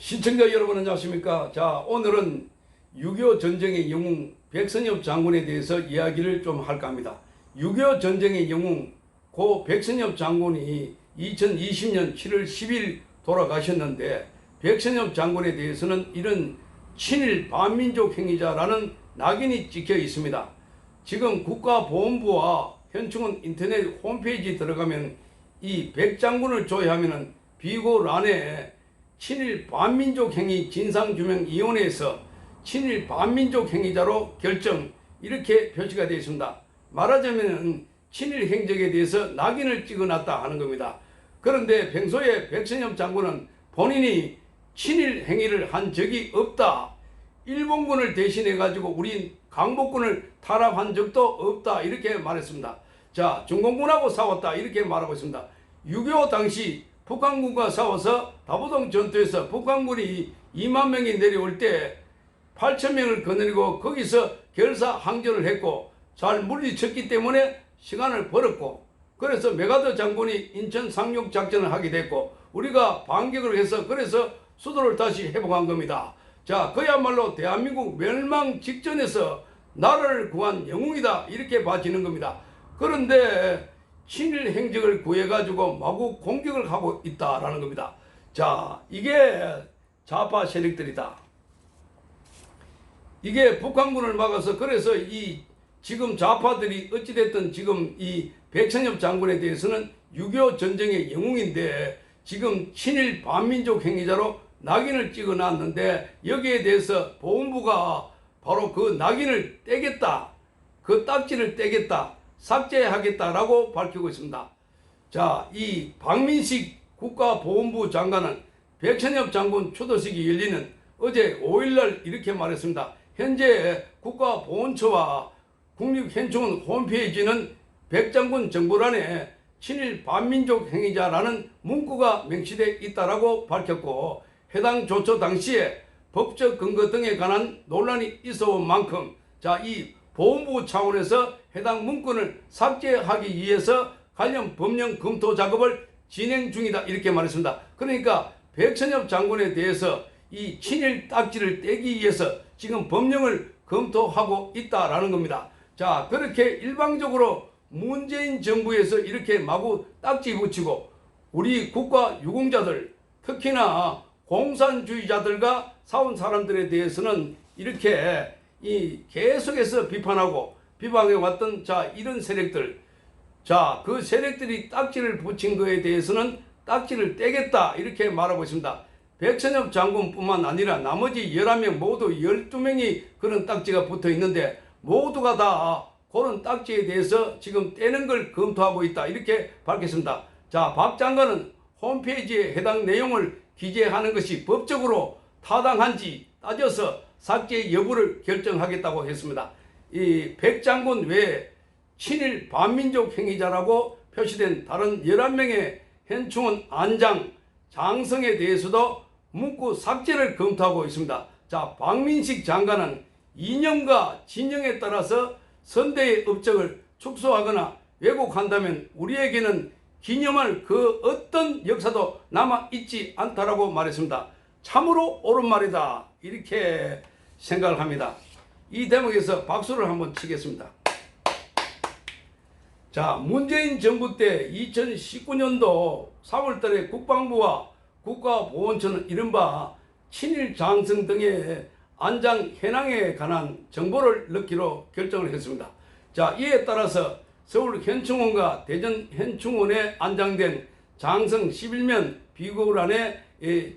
시청자 여러분 안녕하십니까. 자, 오늘은 6.25 전쟁의 영웅 백선엽 장군에 대해서 이야기를 좀 할까 합니다. 6.25 전쟁의 영웅 고 백선엽 장군이 2020년 7월 10일 돌아가셨는데, 백선엽 장군에 대해서는 이런 친일 반민족 행위자라는 낙인이 찍혀 있습니다. 지금 국가보훈부와 현충원 인터넷 홈페이지 들어가면 이 백 장군을 조회하면은 비고란에 친일 반민족 행위 진상규명위원회에서 친일 반민족 행위자로 결정, 이렇게 표시가 되어 있습니다. 말하자면 친일 행적에 대해서 낙인을 찍어놨다 하는 겁니다. 그런데 평소에 백선엽 장군은 본인이 친일 행위를 한 적이 없다, 일본군을 대신해 가지고 우리 강복군을 탄압한 적도 없다, 이렇게 말했습니다. 자, 중공군하고 싸웠다, 이렇게 말하고 있습니다. 6.25 당시 북한군과 싸워서 다부동 전투에서 북한군이 2만 명이 내려올 때 8천 명을 거느리고 거기서 결사항전을 했고 잘 물리쳤기 때문에 시간을 벌었고, 그래서 메가더 장군이 인천 상륙 작전을 하게 됐고 우리가 반격을 해서 그래서 수도를 다시 회복한 겁니다. 자, 그야말로 대한민국 멸망 직전에서 나라를 구한 영웅이다, 이렇게 봐지는 겁니다. 그런데 친일 행적을 구해가지고 마구 공격을 하고 있다라는 겁니다. 자, 이게 좌파 세력들이다. 이게 북한군을 막아서, 그래서 이 지금 좌파들이 어찌됐든 지금 이 백선엽 장군에 대해서는 6.25 전쟁의 영웅인데 지금 친일 반민족 행위자로 낙인을 찍어놨는데, 여기에 대해서 보훈부가 바로 그 낙인을 떼겠다, 그 딱지를 떼겠다, 삭제하겠다라고 밝히고 있습니다. 자, 이 박민식 국가보훈부 장관은 백선엽 장군 추도식이 열리는 어제 5일날 이렇게 말했습니다. 현재 국가보훈처와 국립현충원 홈페이지는 백 장군 정보란에 친일 반민족 행위자라는 문구가 명시되어 있다라고 밝혔고, 해당 조처 당시에 법적 근거 등에 관한 논란이 있어 온 만큼 이 보훈부 차원에서 해당 문구를 삭제하기 위해서 관련 법령 검토 작업을 진행 중이다, 이렇게 말했습니다. 그러니까 백선엽 장군에 대해서 이 친일 딱지를 떼기 위해서 지금 법령을 검토하고 있다라는 겁니다. 자, 그렇게 일방적으로 문재인 정부에서 이렇게 마구 딱지 붙이고 우리 국가 유공자들, 특히나 공산주의자들과 싸운 사람들에 대해서는 이렇게 계속해서 비판하고 비방해 왔던 이런 세력들, 그 세력들이 딱지를 붙인 거에 대해서는 딱지를 떼겠다, 이렇게 말하고 있습니다. 백선엽 장군뿐만 아니라 나머지 11명 모두 12명이 그런 딱지가 붙어 있는데 모두가 다 그런 딱지에 대해서 지금 떼는 걸 검토하고 있다, 이렇게 밝혔습니다. 자, 박 장관은 홈페이지에 해당 내용을 기재하는 것이 법적으로 타당한지 따져서 삭제 여부를 결정하겠다고 했습니다. 이 백 장군 외에 친일 반민족 행위자라고 표시된 다른 11명의 현충원 안장, 장성에 대해서도 문구 삭제를 검토하고 있습니다. 자, 박민식 장관은 이념과 진영에 따라서 선대의 업적을 축소하거나 왜곡한다면 우리에게는 기념할 그 어떤 역사도 남아있지 않다라고 말했습니다. 참으로 옳은 말이다, 이렇게 생각을 합니다. 이 대목에서 박수를 한번 치겠습니다. 자, 문재인 정부 때 2019년도 4월달에 국방부와 국가보훈처는 이른바 친일 장성 등의 안장 현황에 관한 정보를 넣기로 결정을 했습니다. 자, 이에 따라서 서울 현충원과 대전 현충원에 안장된 장성 11면 비고란에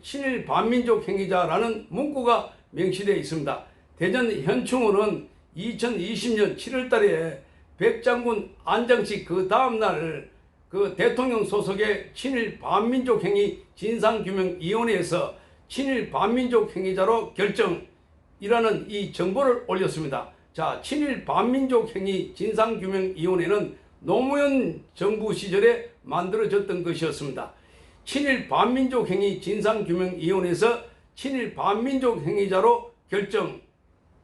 친일 반민족 행위자라는 문구가 명시되어 있습니다. 대전 현충원은 2020년 7월 달에 백 장군 안장식 그 다음날 그 대통령 소속의 친일 반민족 행위 진상규명위원회에서 친일 반민족 행위자로 결정이라는 이 정보를 올렸습니다. 자, 친일 반민족 행위 진상규명위원회는 노무현 정부 시절에 만들어졌던 것이었습니다. 친일 반민족 행위 진상규명위원회에서 친일 반민족 행위자로 결정,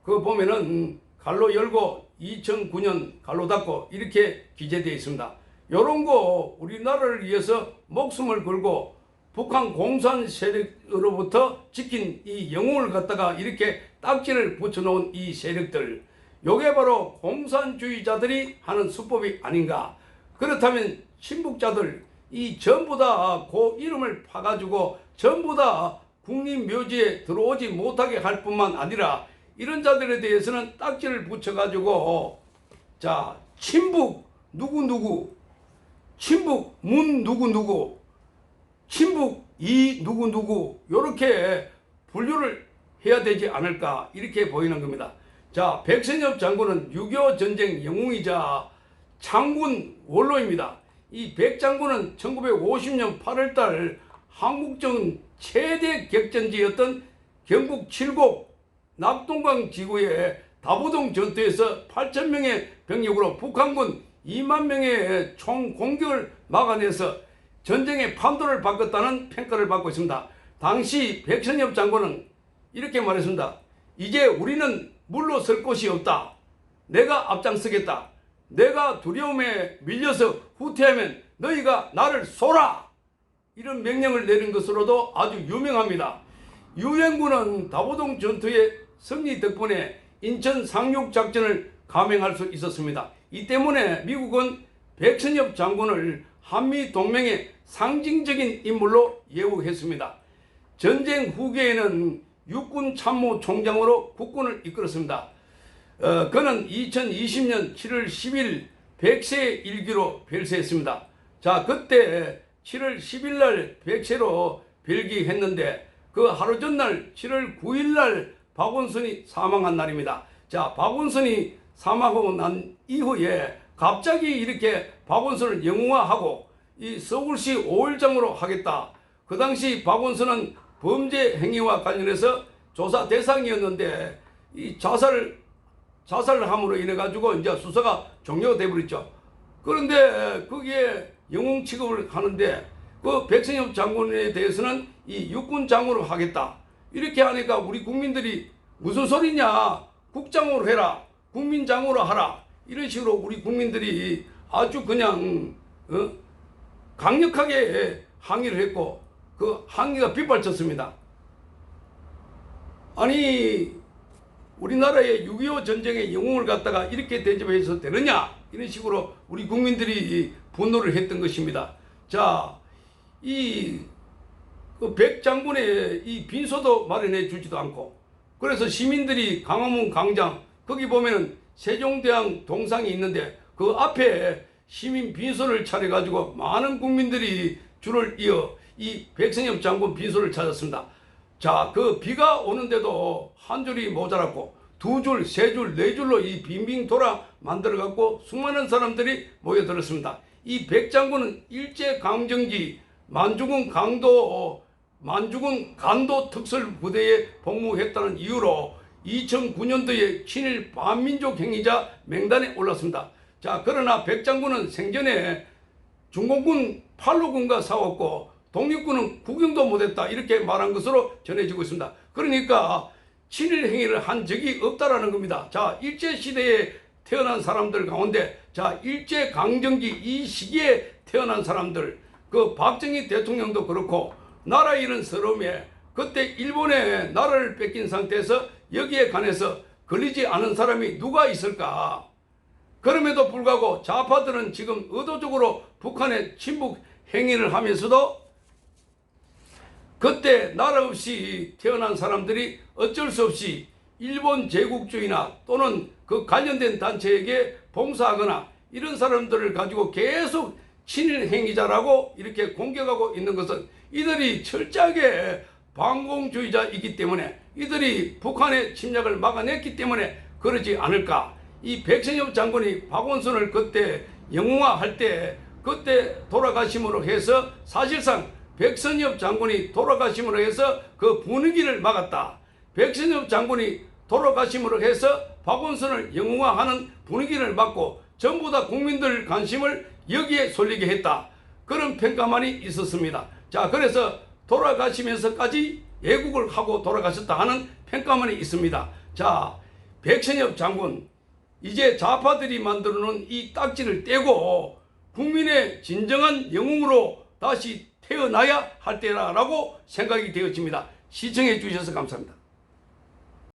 그거 보면은 갈로 열고 2009년 갈로 닫고 이렇게 기재되어 있습니다. 요런 거 우리나라를 위해서 목숨을 걸고 북한 공산 세력으로부터 지킨 이 영웅을 갖다가 이렇게 딱지를 붙여놓은 이 세력들, 요게 바로 공산주의자들이 하는 수법이 아닌가. 그렇다면 친북자들 이 전부 다 그 이름을 파가지고 전부 다 국립묘지에 들어오지 못하게 할 뿐만 아니라 이런 자들에 대해서는 딱지를 붙여가지고 자, 친북 누구누구, 친북 문 누구누구, 친북 이 누구누구 요렇게 분류를 해야 되지 않을까 이렇게 보이는 겁니다. 자, 백선엽 장군은 6.25 전쟁 영웅이자 장군 원로입니다. 이 백 장군은 1950년 8월달 한국전 최대 격전지였던 경북 칠곡 낙동강 지구의 다부동 전투에서 8,000명의 병력으로 북한군 2만 명의 총 공격을 막아내서 전쟁의 판도를 바꿨다는 평가를 받고 있습니다. 당시 백선엽 장군은 이렇게 말했습니다. 이제 우리는 물러설 곳이 없다. 내가 앞장서겠다. 내가 두려움에 밀려서 후퇴하면 너희가 나를 쏘라. 이런 명령을 내린 것으로도 아주 유명합니다. 유엔군은 다부동 전투의 승리 덕분에 인천 상륙 작전을 감행할 수 있었습니다. 이 때문에 미국은 백선엽 장군을 한미 동맹의 상징적인 인물로 예우했습니다. 전쟁 후기에는 육군 참모총장으로 국군을 이끌었습니다. 그는 2020년 7월 10일 100세 일기로 별세했습니다. 자, 그때 7월 10일 날 100세로 별기했는데 그 하루 전날 7월 9일 날 박원순이 사망한 날입니다. 자, 박원순이 사망하고 난 이후에 갑자기 이렇게 박원순을 영웅화하고 이 서울시 5일장으로 하겠다. 그 당시 박원순은 범죄 행위와 관련해서 조사 대상이었는데 이 자살함으로 인해 가지고 이제 수사가 종료돼 버렸죠. 그런데 거기에 영웅 취급을 하는데 그 백선엽 장군에 대해서는 이 육군 장군으로 하겠다. 이렇게 하니까 우리 국민들이 무슨 소리냐? 국장으로 해라. 국민장으로 하라. 이런 식으로 우리 국민들이 아주 그냥 강력하게 항의를 했고 그 항의가 빗발쳤습니다. 아니 우리나라의 6.25 전쟁의 영웅을 갖다가 이렇게 대접해서 되느냐 이런 식으로 우리 국민들이 분노를 했던 것입니다. 자, 그 백 장군의 이 빈소도 마련해 주지도 않고 그래서 시민들이 광화문 광장 거기 보면은 세종대왕 동상이 있는데 그 앞에 시민 빈소를 차려가지고 많은 국민들이 줄을 이어 이 백선엽 장군 빈소를 찾았습니다. 자, 그 비가 오는데도 한 줄이 모자랐고 두 줄, 세 줄, 네 줄로 이 빙빙 돌아 만들어갖고 수많은 사람들이 모여들었습니다. 이 백 장군은 일제강점기 만주군 간도 특설부대에 복무했다는 이유로 2009년도에 친일 반민족 행위자 명단에 올랐습니다. 자, 그러나 백 장군은 생전에 중공군 팔로군과 싸웠고 독립군은 구경도 못했다 이렇게 말한 것으로 전해지고 있습니다. 그러니까 친일 행위를 한 적이 없다라는 겁니다. 자, 일제시대에 태어난 사람들 가운데 자, 일제강점기 이 시기에 태어난 사람들 그 박정희 대통령도 그렇고 나라 잃은 서러움에 그때 일본에 나라를 뺏긴 상태에서 여기에 관해서 걸리지 않은 사람이 누가 있을까? 그럼에도 불구하고 좌파들은 지금 의도적으로 북한에 침묵 행위를 하면서도 그때 나라 없이 태어난 사람들이 어쩔 수 없이 일본 제국주의나 또는 그 관련된 단체에게 봉사하거나 이런 사람들을 가지고 계속 친일 행위자라고 이렇게 공격하고 있는 것은 이들이 철저하게 반공주의자이기 때문에 이들이 북한의 침략을 막아냈기 때문에 그러지 않을까. 이 백선엽 장군이 박원순을 그때 영웅화할 때 그때 돌아가심으로 해서 사실상 백선엽 장군이 돌아가심으로 해서 그 분위기를 막았다. 백선엽 장군이 돌아가심으로 해서 박원순을 영웅화하는 분위기를 막고 전부 다 국민들 관심을 여기에 쏠리게 했다. 그런 평가만이 있었습니다. 자, 그래서 돌아가시면서까지 애국을 하고 돌아가셨다 하는 평가만이 있습니다. 자, 백선엽 장군 이제 좌파들이 만들어놓은 이 딱지를 떼고 국민의 진정한 영웅으로 다시 태어나야 할 때라고 생각이 되어집니다. 시청해 주셔서 감사합니다.